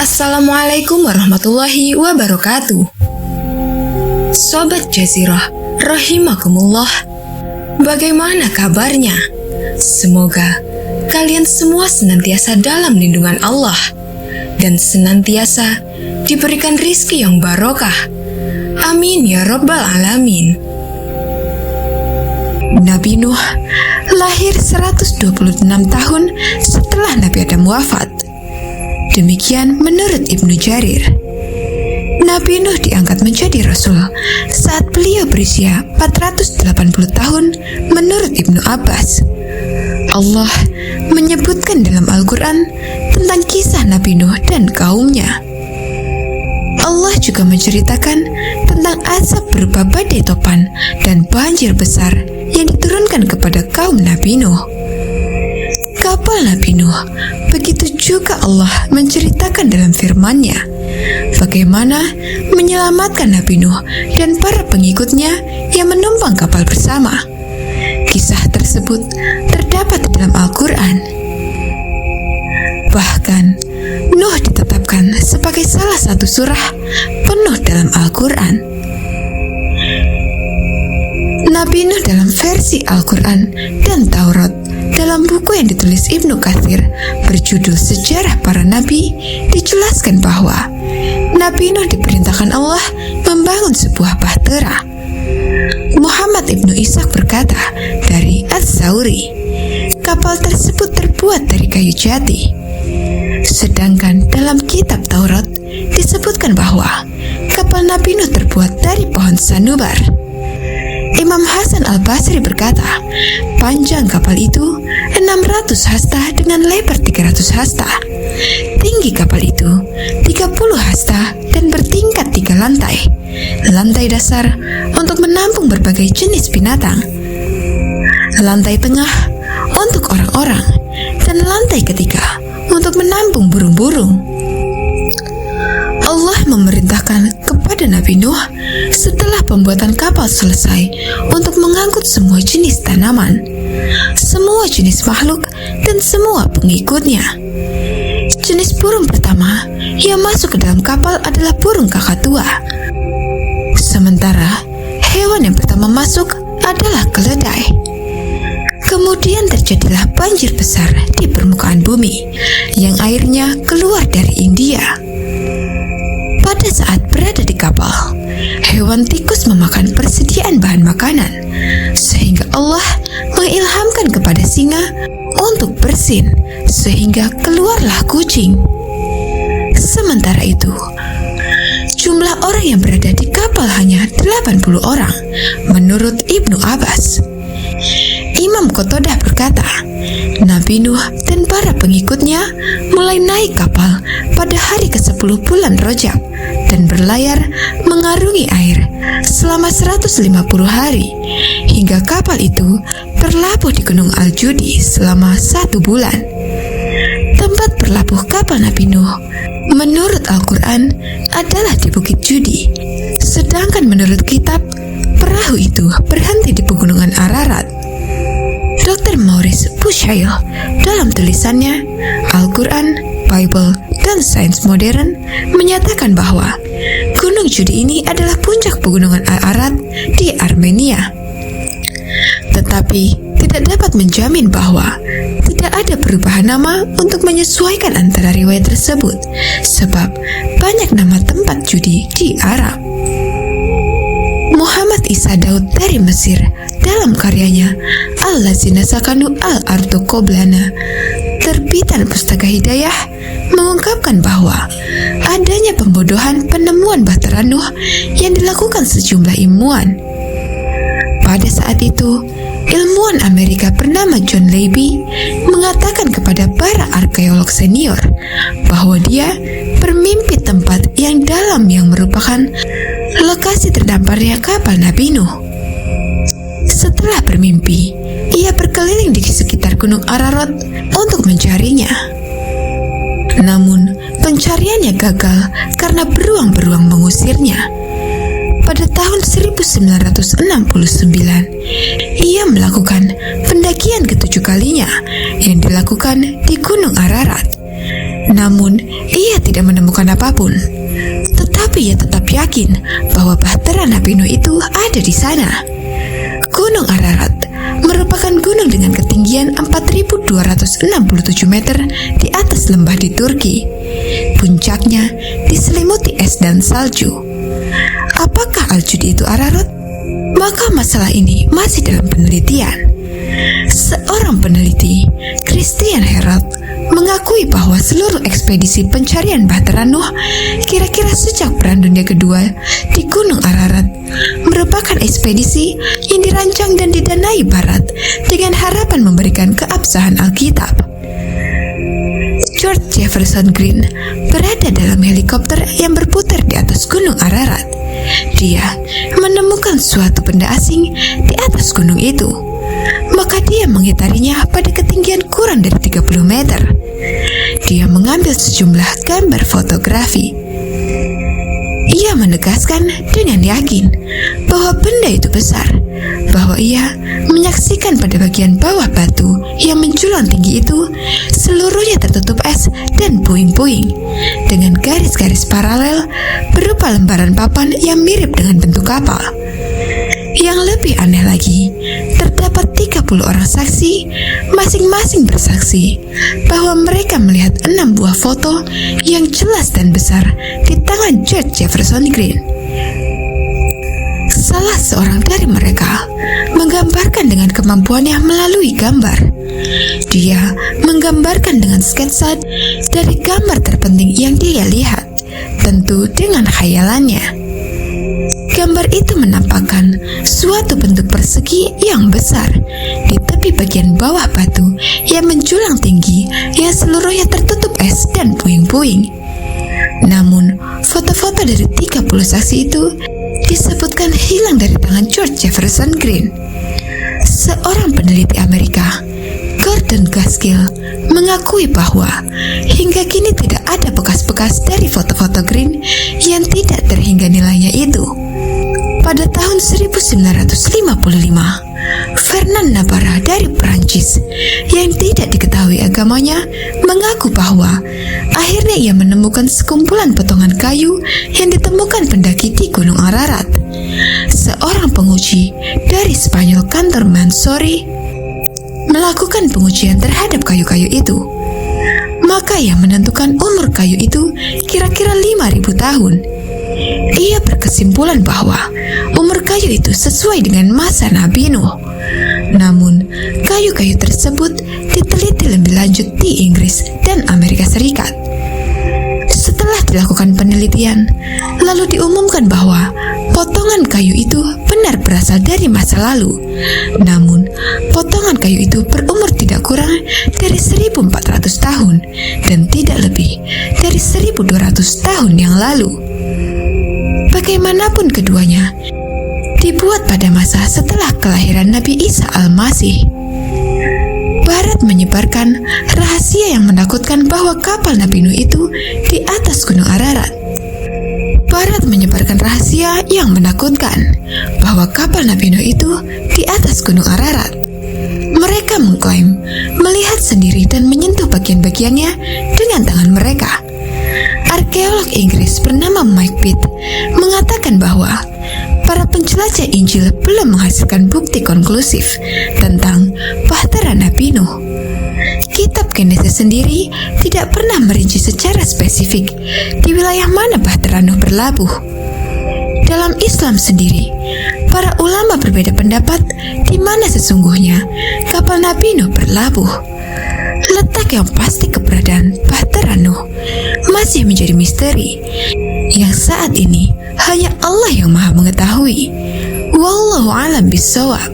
Assalamualaikum warahmatullahi wabarakatuh. Sobat Jazirah, rahimakumullah. Bagaimana kabarnya? Semoga kalian semua senantiasa dalam lindungan Allah dan senantiasa diberikan rizki yang barokah. Amin ya rabbal alamin. Nabi Nuh lahir 126 tahun setelah Nabi Adam wafat. Demikian menurut Ibnu Jarir. Nabi Nuh diangkat menjadi Rasul saat beliau berusia 480 tahun menurut Ibnu Abbas. Allah menyebutkan dalam Al-Quran tentang kisah Nabi Nuh dan kaumnya. Allah juga menceritakan tentang azab berupa badai topan dan banjir besar yang diturunkan kepada kaum Nabi Nuh. Kapal Nabi Nuh, begitu juga Allah menceritakan dalam firman-Nya bagaimana menyelamatkan Nabi Nuh dan para pengikutnya yang menumpang kapal bersama. Kisah tersebut terdapat dalam Al-Quran. Bahkan Nuh ditetapkan sebagai salah satu surah penuh dalam Al-Quran. Nabi Nuh dalam versi Al-Quran dan Taurat dalam buku yang ditulis Ibnu Katsir berjudul Sejarah Para Nabi dijelaskan bahwa Nabi Nuh diperintahkan Allah membangun sebuah bahtera. Muhammad Ibnu Ishaq berkata dari Ats-Tsauri, kapal tersebut terbuat dari kayu jati. Sedangkan dalam kitab Taurat disebutkan bahwa kapal Nabi Nuh terbuat dari pohon sanubar. Imam Hasan Al-Basri berkata, panjang kapal itu 600 hasta dengan lebar 300 hasta. Tinggi kapal itu 30 hasta dan bertingkat 3 lantai. Lantai dasar untuk menampung berbagai jenis binatang. Lantai tengah untuk orang-orang dan lantai ketiga untuk menampung burung-burung. Allah memerintahkan kepada Nabi Nuh setelah pembuatan kapal selesai untuk mengangkut semua jenis tanaman, semua jenis makhluk, dan semua pengikutnya. Jenis burung pertama yang masuk ke dalam kapal adalah burung kakatua. Sementara hewan yang pertama masuk adalah keledai. Kemudian terjadilah banjir besar di permukaan bumi yang airnya keluar dari India. Pada saat berada di kapal, hewan tikus memakan persediaan bahan makanan, sehingga Allah mengilhamkan kepada singa untuk bersin, sehingga keluarlah kucing. Sementara itu, jumlah orang yang berada di kapal hanya 80 orang, menurut Ibnu Abbas. Imam Qatadah berkata, Nabi Nuh dan para pengikutnya mulai naik kapal pada hari ke-10 bulan Rajab dan berlayar mengarungi air selama 150 hari hingga kapal itu berlabuh di Gunung Al-Judi selama 1 bulan. Tempat berlabuh kapal Nabi Nuh menurut Al-Quran adalah di Bukit Judi, sedangkan menurut kitab, perahu itu berhenti di pegunungan Ararat. Dr. Maurice Bushail dalam tulisannya Al-Quran, Bible, dan Sains Modern menyatakan bahwa Gunung Judi ini adalah puncak pegunungan Ararat di Armenia. Tetapi tidak dapat menjamin bahwa tidak ada perubahan nama untuk menyesuaikan antara riwayat tersebut, sebab banyak nama tempat judi di Arab. Muhammad Isa Daud dari Mesir dalam karyanya Allazina Sakanu Al-Ardu Qoblana, terbitan Pustaka Hidayah, mengungkapkan bahwa adanya pembodohan penemuan Bahtera Nuh yang dilakukan sejumlah ilmuwan. Pada saat itu, ilmuwan Amerika bernama John Leiby mengatakan kepada para arkeolog senior bahwa dia bermimpi tempat yang dalam yang merupakan lokasi terdamparnya kapal Nabi Nuh. Setelah bermimpi, ia berkeliling di sekitar Gunung Ararat untuk mencarinya. Namun, pencariannya gagal karena beruang-beruang mengusirnya. Pada tahun 1969, ia melakukan pendakian ke-7 kalinya yang dilakukan di Gunung Ararat. Namun, ia tidak menemukan apapun. Tetapi ia tetap yakin bahwa bahtera Nabi Nuh itu ada di sana. Gunung Ararat merupakan gunung dengan ketinggian 4.267 meter di atas lembah di Turki. Puncaknya diselimuti es dan salju. Apakah Al-Judi itu Ararat? Maka masalah ini masih dalam penelitian. Seorang peneliti, Christian Herald, mengakui bahwa seluruh ekspedisi pencarian bahtera Nuh kira-kira sejak Perang Dunia Kedua di Gunung Ararat merupakan ekspedisi yang dirancang dan didanai Barat dengan harapan memberikan keabsahan Alkitab. George Jefferson Green berada dalam helikopter yang berputar di atas Gunung Ararat. Dia menemukan suatu benda asing di atas gunung itu. Maka dia mengitarinya pada ketinggian kurang dari 30 meter. Dia mengambil sejumlah gambar fotografi. Ia menegaskan dengan yakin bahwa benda itu besar, bahwa ia menyaksikan pada bagian bawah batu yang menjulang tinggi itu seluruhnya tertutup es dan puing-puing dengan garis-garis paralel berupa lembaran papan yang mirip dengan bentuk kapal. Yang lebih aneh lagi, terdapat 30 orang saksi, masing-masing bersaksi bahwa mereka melihat 6 buah foto yang jelas dan besar di tangan George Jefferson Green. Salah seorang dari mereka menggambarkan dengan kemampuannya melalui gambar. Dia menggambarkan dengan sketsa dari gambar terpenting yang dia lihat, tentu dengan khayalannya. Gambar itu menampakkan suatu bentuk persegi yang besar di tepi bagian bawah batu yang menjulang tinggi yang seluruhnya tertutup es dan puing-puing. Namun, foto-foto dari 30 saksi itu disebutkan hilang dari tangan George Jefferson Green. Seorang peneliti Amerika, Gordon Gaskill, mengakui bahwa hingga kini tidak ada bekas-bekas dari foto-foto Green yang tidak terhingga nilainya itu. Pada tahun 1955, Fernand Navarra dari Perancis yang tidak diketahui agamanya mengaku bahwa akhirnya ia menemukan sekumpulan potongan kayu yang ditemukan pendaki di Gunung Ararat. Seorang penguji dari Spanyol kantor Mansouri melakukan pengujian terhadap kayu-kayu itu. Maka ia menentukan umur kayu itu kira-kira 5.000 tahun. Ia berkesimpulan bahwa umur kayu itu sesuai dengan masa Nabi Nuh. Namun, kayu-kayu tersebut diteliti lebih lanjut di Inggris dan Amerika Serikat. Setelah dilakukan penelitian, lalu diumumkan bahwa potongan kayu itu benar berasal dari masa lalu. Namun, potongan kayu itu berumur tidak kurang dari 1.400 tahun dan tidak lebih dari 1.200 tahun yang lalu. Bagaimanapun keduanya dibuat pada masa setelah kelahiran Nabi Isa Al-Masih. Barat menyebarkan rahasia yang menakutkan bahwa kapal Nabi Nuh itu di atas Gunung Ararat. Barat menyebarkan rahasia yang menakutkan bahwa kapal Nabi Nuh itu di atas Gunung Ararat. Mereka mengklaim melihat sendiri dan menyentuh bagian-bagiannya dengan tangan mereka. Arkeolog Inggris bernama Mike Pitt mengatakan bahwa para penjelajah Injil belum menghasilkan bukti konklusif tentang bahtera Nabi Nuh. Kitab Genesis sendiri tidak pernah merinci secara spesifik di wilayah mana bahtera Nuh berlabuh. Dalam Islam sendiri, para ulama berbeda pendapat di mana sesungguhnya kapal Nabi Nuh berlabuh. Letak yang pasti keberadaan bahtera Nuh masih menjadi misteri yang saat ini hanya Allah yang Maha mengetahui. Wallahu a'lam bishawab.